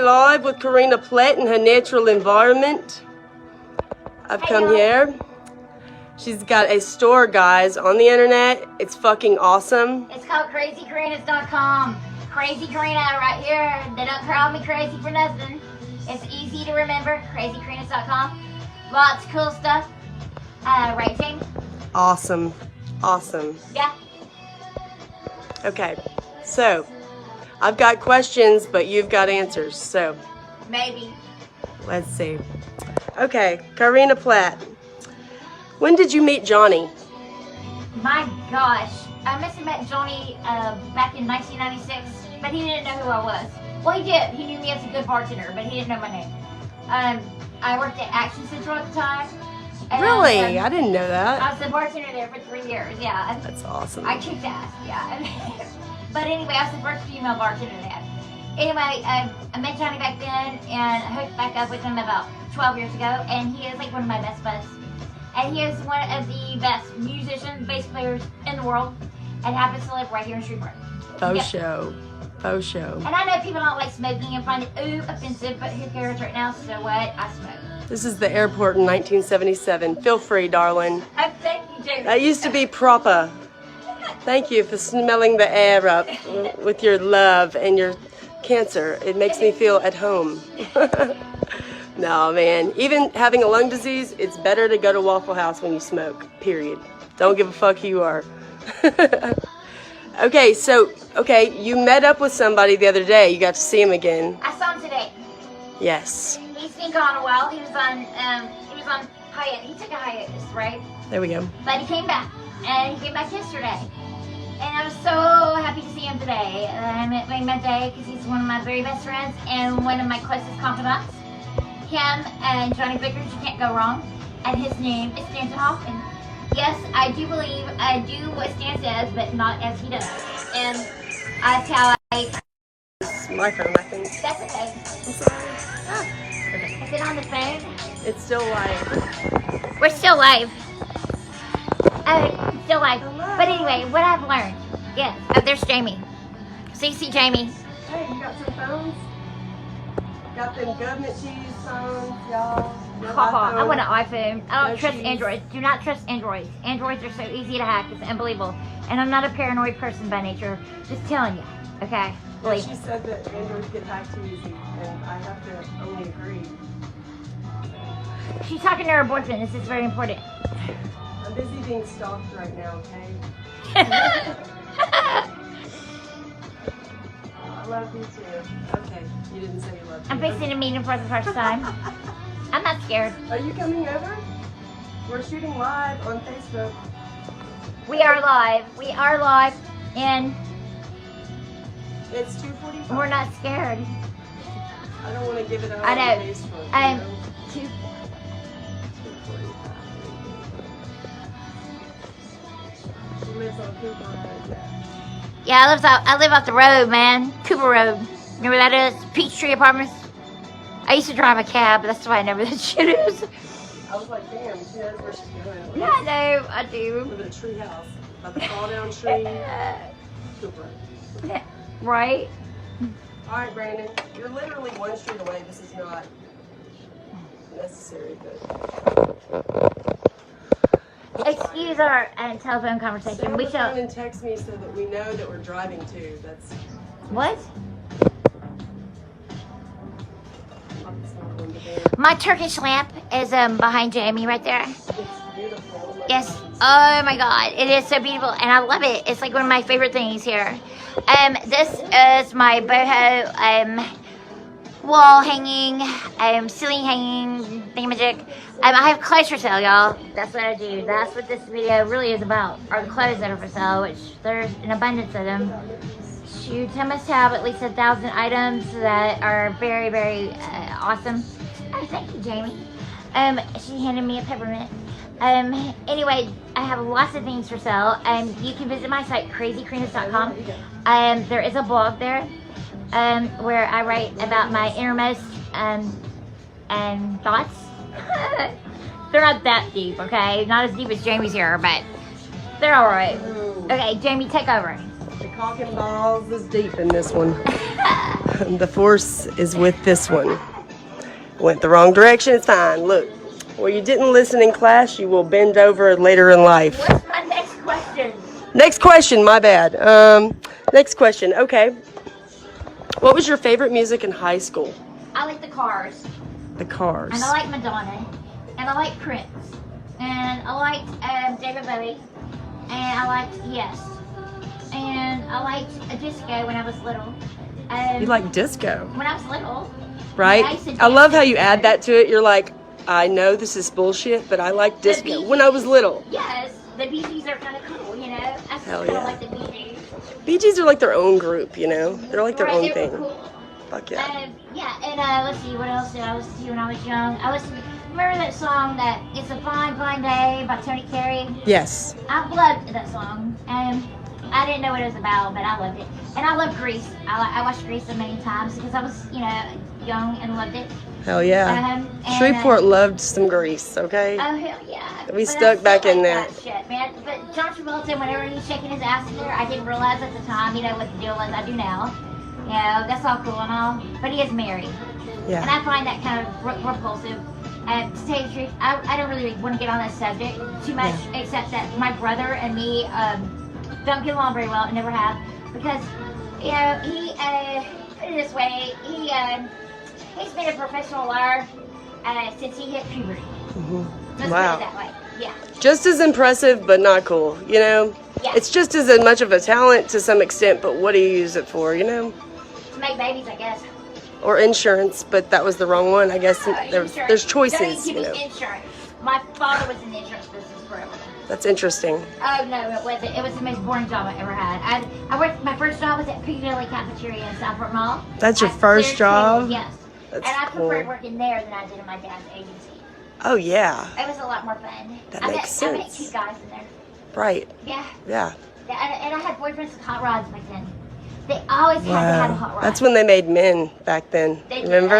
live with Corina Platt in her natural environment. I've come here. She's got a store, guys, on the internet. It's fucking awesome. It's called crazycorinas.com. Crazy Corina right here. They don't call me crazy for nothing. It's easy to remember. crazycorinas.com. Lots of cool stuff. Right, Jamie? Awesome. Awesome. Yeah. Okay, so I've got questions, but you've got answers, so Maybe. let's see. Okay, Corina Platt. When did you meet Johnny? My gosh. I must have met Johnny back in 1996, but he didn't know who I was. Well, he did. He knew me as a good bartender, but he didn't know my name. I worked at Action Central at the time. And, Really? I didn't know that. I was the bartender there for 3 years, yeah. That's awesome. I kicked ass, yeah. But anyway, I was the first female bartender there. Anyway, I met Johnny back then and I hooked back up with him about 12 years ago, and he is like one of my best buds. And he is one of the best musicians, bass players in the world, and happens to live right here in Shreveport. Faux show. Faux show. And I know people don't like smoking and find it offensive, but who cares right now? So what? I smoke. This is the airport in 1977. Feel free, darling. Thank you, Jamie. That used to be proper. Thank you for smelling the air up with your love and your cancer. It makes me feel at home. No, man. Even having a lung disease, it's better to go to Waffle House when you smoke, period. Don't give a fuck who you are. Okay, so, you met up with somebody the other day. You got to see him again. I saw him today. Yes. He's been gone a while. He was on hiatus. He took a hiatus, right? There we go. But he came back, and he came back yesterday. And I was so happy to see him today. I met him today because he's one of my very best friends and one of my closest confidants. Him and Johnny Vickers, you can't go wrong. And his name is Stanton Hoffman. Yes, I do believe I do what Stan says, but not as he does. And that's how I... It's my phone, I think. That's okay. I'm sorry. Okay. Is it on the phone? It's still live. We're still live. Still live. But anyway, what I've learned. Yes. Oh, there's Jamie. CC Jamie. Hey, you got some phones? Got them government cheese phones, y'all. I want an iPhone. I don't trust cheese. Androids. Do not trust Androids. Androids are so easy to hack. It's unbelievable. And I'm not a paranoid person by nature. Just telling you. Okay? Well, she said that Androids get hacked too easy, and I have to only agree. She's talking to her boyfriend. This is very important. I'm busy being stalked right now, okay? I love you too. Okay, you didn't say you loved me. I'm fixing to meet him for the first time. I'm not scared. Are you coming over? We're shooting live on Facebook. We are live. We are live. And it's 2:45. we're not scared. I don't want to give it a I know. Facebook. Two. 2:45. She lives on Cooper Road. Yeah, I live off the road, man. Cooper Road. You know where that is? Peachtree Apartments. I used to drive a cab, but that's why I know where that shit is. I was like, damn, she knows where she's going. Yeah, I know. I do. With a tree house. By the fall down tree. Cooper. Right? Alright, Brandon. You're literally one street away. This is not necessary, but... Excuse our telephone conversation. Stay on We the shall... phone and text me so that we know that we're driving too. That's... What? It's not going to be. My Turkish lamp is behind Jamie right there. It's beautiful. Yes. Oh my God. It is so beautiful. And I love it. It's like one of my favorite things here. This is my boho wall hanging, ceiling hanging thingamajig. I have clothes for sale, y'all. That's what I do. That's what this video really is about, are the clothes that are for sale, which there's an abundance of them. Shoot, I must have at least 1,000 items that are very, very awesome. Oh, thank you, Jamie. She handed me a peppermint. Anyway, I have lots of things for sale. You can visit my site, crazycorinas.com. There is a blog there where I write about my innermost and thoughts. They're not that deep, okay? Not as deep as Jamie's here, but they're all right. Okay, Jamie, take over. The cock and balls is deep in this one. The force is with this one. Went the wrong direction, it's fine. Look, where you didn't listen in class, you will bend over later in life. What's my next question? Next question, my bad. Next question, okay. What was your favorite music in high school? I like the Cars. The Cars. And I like Madonna. And I like Prince. And I liked David Bowie. And I liked Yes. And I liked a disco when I was little. You like disco? When I was little. Right? used to I love dance how you disco. add that to it. You're like, I know this is bullshit, but I like disco. Bee When I was little. Yes, the Bee Gees are kind of cool, you know. I just Hell kind of yeah. like the Bee Gees. Bee Gees are like their own group, you know? They're like their Right, own they were thing. Cool. Fuck yeah. Yeah, and let's see, what else did I listen to when I was young? Remember that song that It's a Fine, Fine Day by Tony Carey? Yes. I loved that song. I didn't know what it was about, but I loved it. And I love Grease. I watched Grease so many times because I was, you know, young and loved it. Hell yeah. And, Shreveport loved some Grease, okay? Oh, hell yeah. We But stuck I back still in like that. shit, man. But John Travolta, whenever he's shaking his ass in there, I didn't realize at the time, you know, what the deal was. I do now. You know, that's all cool and all. But he is married. And Yeah. I find that kind of repulsive. And to tell you the truth, I don't really want to get on that subject too much, except that my brother and me don't get along very well and never have. Because, you know, he, put it this way, he's been a professional liar since he hit puberty. Let's Wow. put it that way. Yeah. Just as impressive, but not cool, you know? Yeah. It's just as much of a talent to some extent, but what do you use it for, you know? To make babies, I guess. Or insurance, but that was the wrong one. I guess there's Insurance. choices, Don't even you give know? me insurance. My father was in the insurance business forever. That's interesting. Oh no, it wasn't. It was the most boring job I ever had. I worked. My first job was at Piccadilly Cafeteria in Southport Mall. That's your I first cleared job? tables, yes. That's and I cool. preferred working there than I did in my dad's agency. Oh, yeah. It was a lot more fun. That I makes met, I met sense. cute guys in there. Right. Yeah. Yeah. And I had boyfriends with hot rods back then. They always had to have a hot rod. That's when they made men back then. They did. Remember?